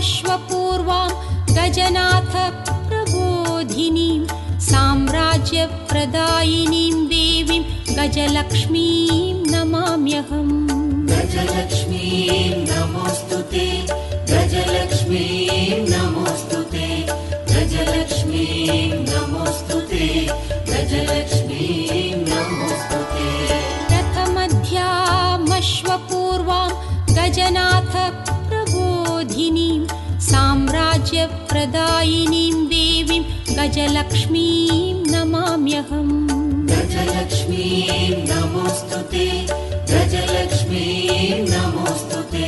गजनाथमश्वपूर्वां गजनाथ प्रबोधिनीं साम्राज्यप्रदायिनीं देवीं गजलक्ष्मीं नमाम्यहम्। गजलक्ष्मीं नमोऽस्तुते, गजलक्ष्मीं नमोऽस्तुते, गजलक्ष्मीं नमोऽस्तुते, गजलक्ष्मीं नमोऽस्तुते। रथमध्यामश्वपूर्वां गजनाथ प्रबोधिनीं साम्राज्यप्रदायिनीं देवीं गजलक्ष्मीं नमाम्यहम्। गजलक्ष्मीं नमोऽस्तुते, गजलक्ष्मीं नमोऽस्तुते,